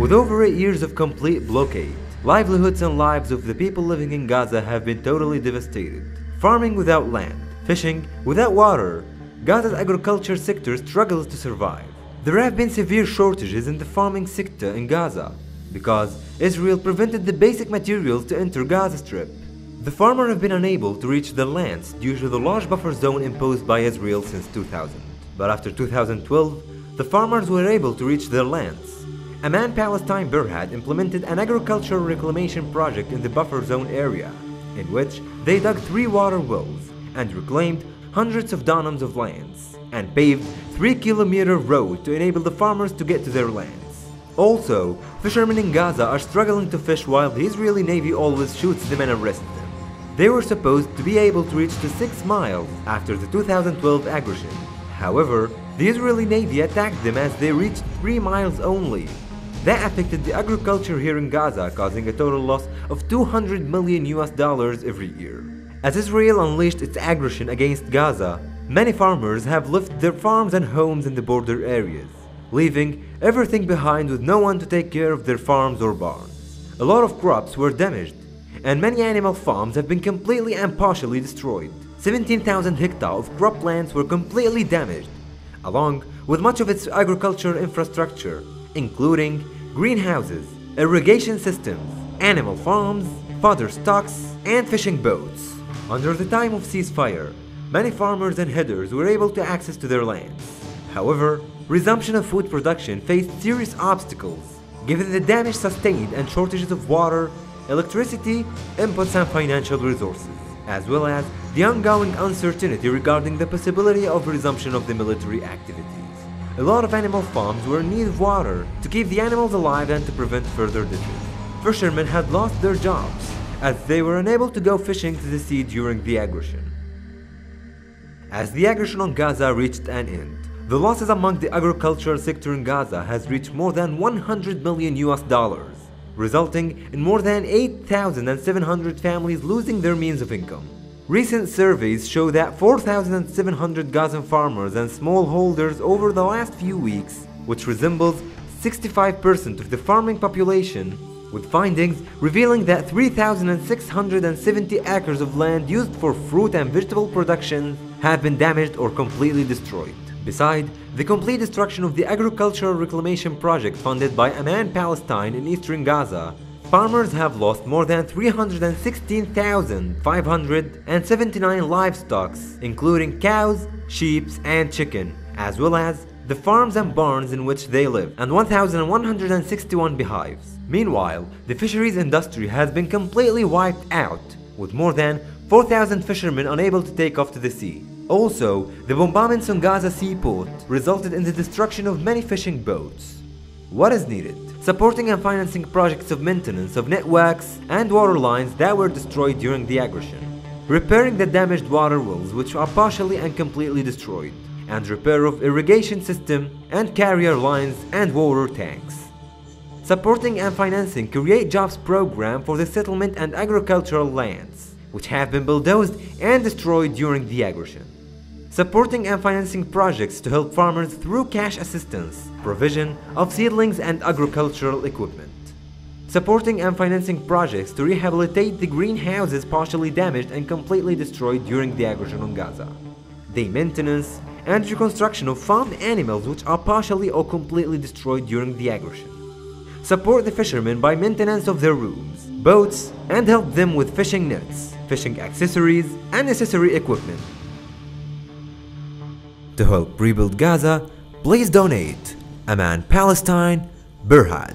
With over 8 years of complete blockade, livelihoods and lives of the people living in Gaza have been totally devastated. Farming without land, fishing without water, Gaza's agriculture sector struggles to survive. There have been severe shortages in the farming sector in Gaza because Israel prevented the basic materials to enter Gaza Strip. The farmers have been unable to reach the lands due to the large buffer zone imposed by Israel since 2000. But after 2012, the farmers were able to reach their lands. Amman Palestine Berhad implemented an agricultural reclamation project in the buffer zone area, in which they dug 3 water wells and reclaimed hundreds of dunams of lands, and paved 3-kilometer road to enable the farmers to get to their lands. Also, fishermen in Gaza are struggling to fish while the Israeli Navy always shoots them and arrests them. They were supposed to be able to reach the 6 miles after the 2012 aggression. However, the Israeli Navy attacked them as they reached 3 miles only. That affected the agriculture here in Gaza, causing a total loss of $200 million every year. As Israel unleashed its aggression against Gaza, many farmers have left their farms and homes in the border areas, leaving everything behind with no one to take care of their farms or barns. A lot of crops were damaged, and many animal farms have been completely and partially destroyed. 17,000 hectares of croplands were completely damaged, along with much of its agricultural infrastructure, including greenhouses, irrigation systems, animal farms, fodder stocks, and fishing boats. Under the time of ceasefire, many farmers and headers were able to access to their lands. However, resumption of food production faced serious obstacles, given the damage sustained and shortages of water, electricity, inputs and financial resources, as well as the ongoing uncertainty regarding the possibility of resumption of the military activities. A lot of animal farms were in need of water to keep the animals alive and to prevent further ditches. Fishermen had lost their jobs as they were unable to go fishing to the sea during the aggression. As the aggression on Gaza reached an end, the losses among the agricultural sector in Gaza has reached more than $100 million, resulting in more than 8,700 families losing their means of income. Recent surveys show that 4,700 Gazan farmers and smallholders over the last few weeks, which resembles 65% of the farming population, with findings revealing that 3,670 acres of land used for fruit and vegetable production have been damaged or completely destroyed. Beside the complete destruction of the agricultural reclamation project funded by Amman Palestine in eastern Gaza, farmers have lost more than 316,579 livestock, including cows, sheep, and chicken, as well as the farms and barns in which they live, and 1,161 beehives. Meanwhile, the fisheries industry has been completely wiped out, with more than 4,000 fishermen unable to take off to the sea. Also, the bombardments on Gaza seaport resulted in the destruction of many fishing boats. What is needed? Supporting and financing projects of maintenance of networks and water lines that were destroyed during the aggression. Repairing the damaged water wells which are partially and completely destroyed. And repair of irrigation system and carrier lines and water tanks. Supporting and financing Create Jobs program for the settlement and agricultural lands, which have been bulldozed and destroyed during the aggression. Supporting and financing projects to help farmers through cash assistance, provision of seedlings and agricultural equipment. Supporting and financing projects to rehabilitate the greenhouses partially damaged and completely destroyed during the aggression on Gaza. The maintenance and reconstruction of farmed animals which are partially or completely destroyed during the aggression. Support the fishermen by maintenance of their rooms, boats, and help them with fishing nets, fishing accessories, and necessary equipment. To help rebuild Gaza, please donate. Amman Palestine Berhad.